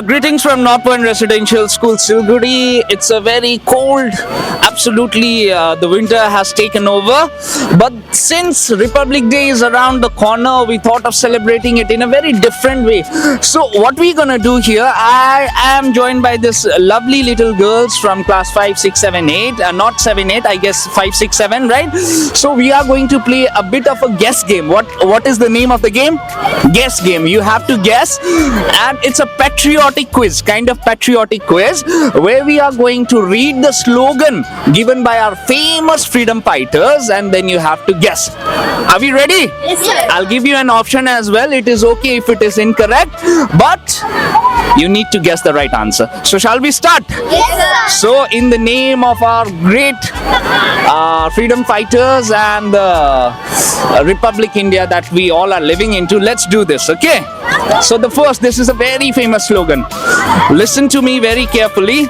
Greetings from North Point Residential School, Silgudi. It's a very cold, absolutely, the winter has taken over. But since Republic Day is around the corner, we thought of celebrating it in a very different way. So, what we're gonna do here, I am joined by this lovely little girls from class 5, 6, 7, 8, not 7, 8, I guess 5, 6, 7, right? So, we are going to play a bit of a guess game. What is the name of the game? Guess game. You have to guess, and it's a patriotic quiz, kind of patriotic quiz, where we are going to read the slogan given by our famous freedom fighters, and then you have to guess. Are we ready? Yes, sir. I'll give you an option as well. It is okay if it is incorrect, but you need to guess the right answer. So shall we start? Yes, sir. So in the name of our great freedom fighters and the Republic India that we all are living into, let's do this, okay? So this is a very famous slogan. Listen to me very carefully.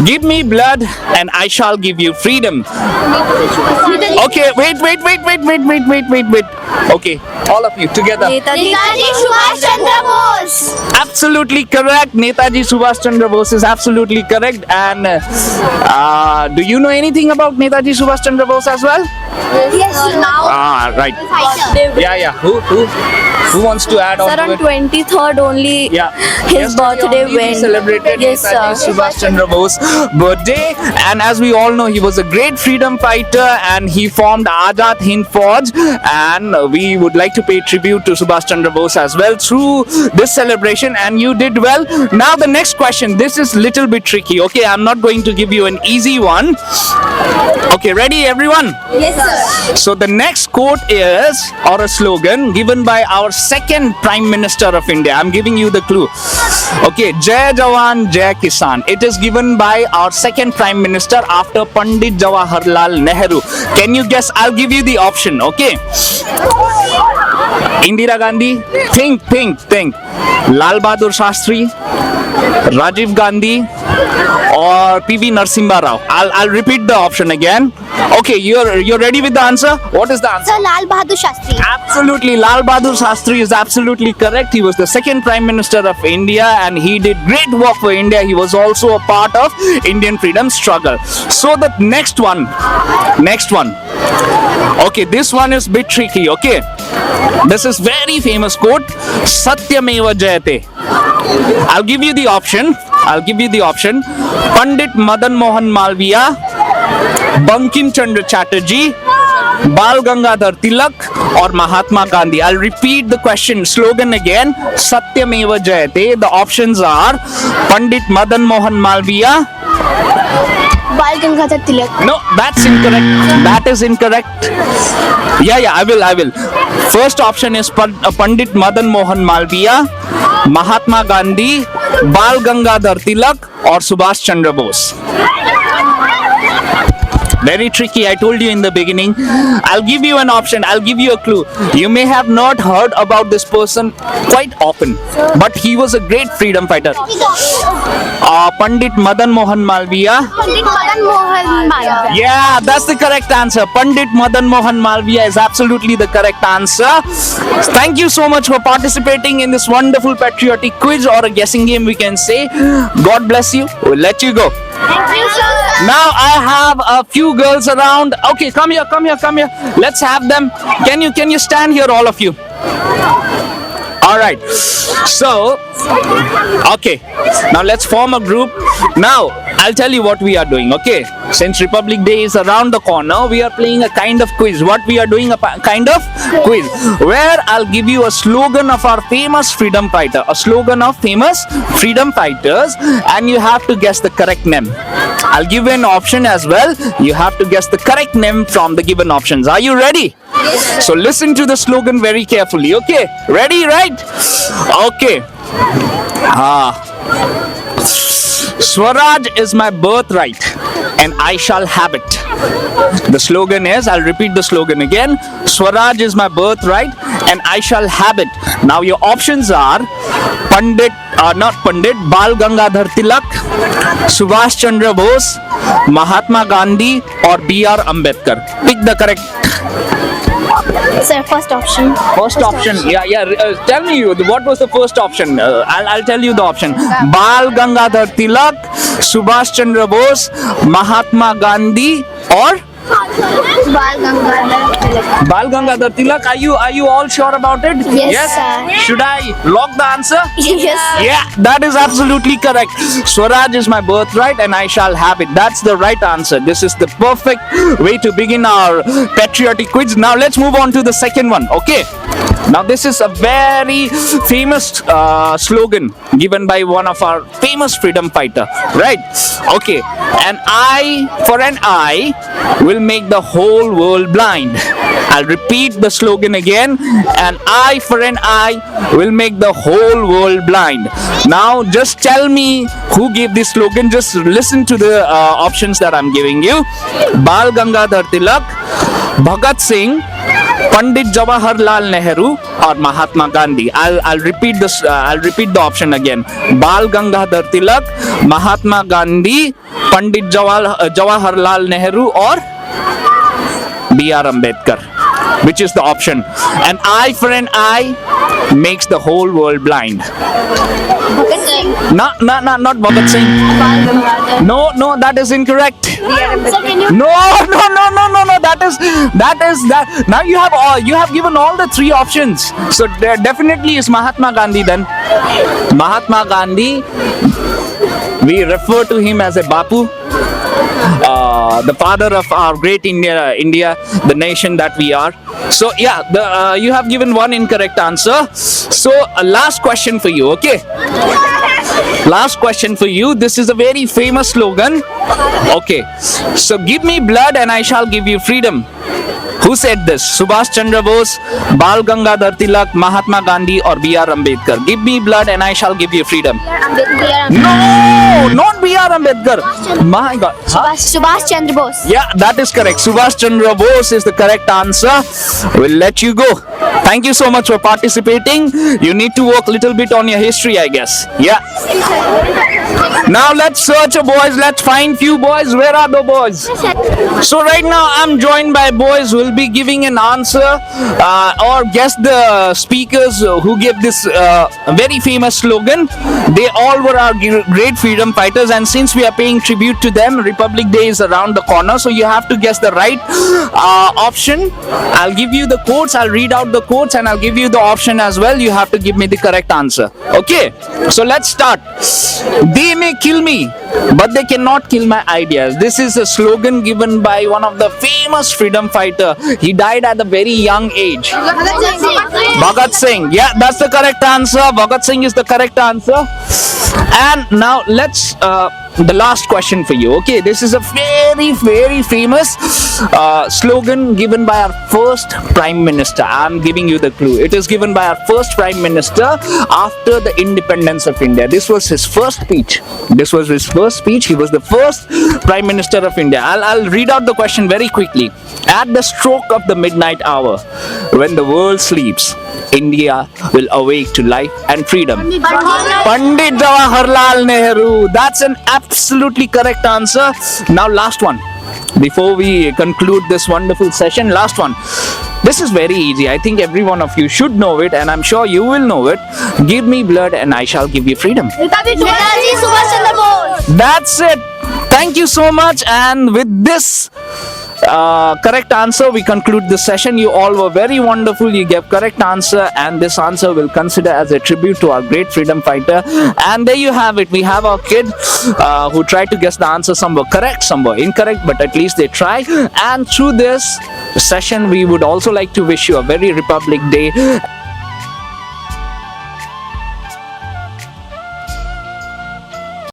Give me blood and I shall give you freedom. Okay, wait. Okay, all of you together. Netaji Subhash Chandra Bose. Absolutely correct. Netaji Subhash Chandra Bose is absolutely correct. And do you know anything about Netaji Subhash Chandra Bose as well? Yes, now. Right. Fighter. Yeah. Who wants to add on Sir, to on it? 23rd only Yeah. his Yesterday birthday only we went. celebrated Yes, Netaji sir. Subhash Chandra Bose birthday, and as we all know, he was a great freedom fighter, and he formed Azad Hind Fauj, and we would like to pay tribute to Subhash Chandra Bose as well through this celebration, and you did well. Now the next question. This is little bit tricky. Okay, I'm not going to give you an easy one. Okay, ready everyone? Yes, sir. So the next quote is, or a slogan given by our second Prime Minister of India. I'm giving you the clue. Okay, Jai Jawan, Jai Kisan. It is given by our second Prime Minister after Pandit Jawaharlal Nehru. Can you guess? I'll give you the option, okay? Indira Gandhi, think. Lal Bahadur Shastri, Rajiv Gandhi, or PV Narasimha Rao. I'll repeat the option again. Okay, you're ready with the answer? What is the answer? Sir, Lal Bahadur Shastri. Absolutely, Lal Bahadur Shastri is absolutely correct. He was the second Prime Minister of India, and he did great work for India. He was also a part of Indian freedom struggle. So the next one. Okay, this one is a bit tricky, okay? This is very famous quote, Satyameva Jayate. I'll give you the option. Pandit Madan Mohan Malviya, Bankim Chandra Chatterjee, Bal Gangadhar Tilak, or Mahatma Gandhi. I'll repeat the slogan again. Satyameva Jayate. The options are Pandit Madan Mohan Malviya. Bal Gangadhar Tilak. No, that's incorrect. That is incorrect. Yeah, I will. First option is Pandit Madan Mohan Malviya, Mahatma Gandhi, Bal Gangadhar Tilak, or Subhash Chandra Bose. Very tricky, I told you in the beginning. I'll give you an option, I'll give you a clue. You may have not heard about this person quite often, but he was a great freedom fighter. Pandit Madan Mohan Malviya. Pandit Madan Mohan Malviya. Yeah, that's the correct answer. Pandit Madan Mohan Malviya is absolutely the correct answer. Thank you so much for participating in this wonderful patriotic quiz, or a guessing game we can say. God bless you. We'll let you go. Thank you, sir. Now I have a few girls around. Okay, come here. Let's have them. Can you stand here, all of you? All right. So, okay. Now let's form a group. Now I'll tell you what we are doing. Okay. Since Republic Day is around the corner, we are playing a kind of quiz. What we are doing, a kind of quiz, where I'll give you a slogan of our famous freedom fighter, a slogan of famous freedom fighters, and you have to guess the correct name. I'll give you an option as well. You have to guess the correct name from the given options. Are you ready? Yes, So listen to the slogan very carefully. Okay, ready, right? Okay. Swaraj is my birthright and I shall have it. The slogan is, I'll repeat the slogan again. Swaraj is my birthright and I shall have it. Now your options are Pandit not Pandit, Bal Gangadhar Tilak, Subhash Chandra Bose, Mahatma Gandhi, or B.R. Ambedkar. Pick the correct Sir, first option. first option. Yeah. Tell me, what was the first option? I'll tell you the option. Bal Gangadhar Tilak, Subhash Chandra Bose, Mahatma Gandhi, or Bal Gangadhar Tilak. Bal Gangadhar Tilak. Are you all sure about it? Yes, sir. Should I lock the answer? Yes. Yeah, that is absolutely correct. Swaraj is my birthright and I shall have it. That's the right answer. This is the perfect way to begin our patriotic quiz. Now let's move on to the second one. Okay. Now this is a very famous slogan given by one of our famous freedom fighter, right? Okay. An eye for an eye will make the whole world blind. I'll repeat the slogan again. An eye for an eye will make the whole world blind. Now just tell me who gave this slogan. Just listen to the options that I'm giving you. Bal Gangadhar Tilak, Bhagat Singh, Pandit Jawaharlal Nehru, or Mahatma Gandhi. I'll repeat this. I'll repeat the option again. Bal Gangadhar Tilak, Mahatma Gandhi, Pandit Jawaharlal Nehru, or B.R. Ambedkar. Which is the option? An eye for an eye makes the whole world blind. Bhagat Singh. Not Bhagat Singh. Bal Gangadhar. No, that is incorrect. Sir, can you? No. That is that. Now you have given all the three options. So there definitely is Mahatma Gandhi then. Mahatma Gandhi. We refer to him as a Bapu. The father of our great India, the nation that we are. So yeah, you have given one incorrect answer. So last question for you, okay? Last question for you. This is a very famous slogan. Okay, so give me blood and I shall give you freedom. Who said this? Subhash Chandra Bose, Bal Gangadhar Tilak, Mahatma Gandhi, or B.R. Ambedkar? Give me blood and I shall give you freedom. No, not B.R. Ambedkar. My God. Huh? Subhash Chandra Bose. Yeah, that is correct. Subhash Chandra Bose is the correct answer. We'll let you go. Thank you so much for participating. You need to work a little bit on your history, I guess. Yeah. Now let's search a boys. Let's find few boys. Where are the boys? So right now I'm joined by boys who will be giving an answer or guess the speakers who gave this very famous slogan. They all were our great freedom fighters, and since we are paying tribute to them, Republic Day is around the corner, so you have to guess the right option. I'll give you the quotes, I'll read out the quotes, and I'll give you the option as well. You have to give me the correct answer. Okay, so let's start. They may kill me, but they cannot kill my ideas. This is a slogan given by one of the famous freedom fighter. He died at a very young age. Bhagat Singh. Yeah, that's the correct answer. Bhagat Singh is the correct answer. And now let's the last question for you. Okay, this is a very, very famous slogan given by our first Prime Minister. I'm giving you the clue. It is given by our first Prime Minister after the independence of India. This was his first speech. This was his first speech. He was the first Prime Minister of India. I'll read out the question very quickly. At the stroke of the midnight hour, when the world sleeps, India will awake to life and freedom. Pandit Jawaharlal Nehru. That's an absolutely correct answer. Now last one. Before we conclude this wonderful session, last one. This is very easy. I think every one of you should know it, and I'm sure you will know it. Give me blood and I shall give you freedom. Netaji Subhash Chandra Bose. That's it. Thank you so much. And with this correct answer, we conclude this session. You all were very wonderful. You gave correct answer, and this answer will consider as a tribute to our great freedom fighter. And there you have it. We have our kid who tried to guess the answer. Some were correct, some were incorrect, but at least they tried. And through this session, we would also like to wish you a very Republic Day.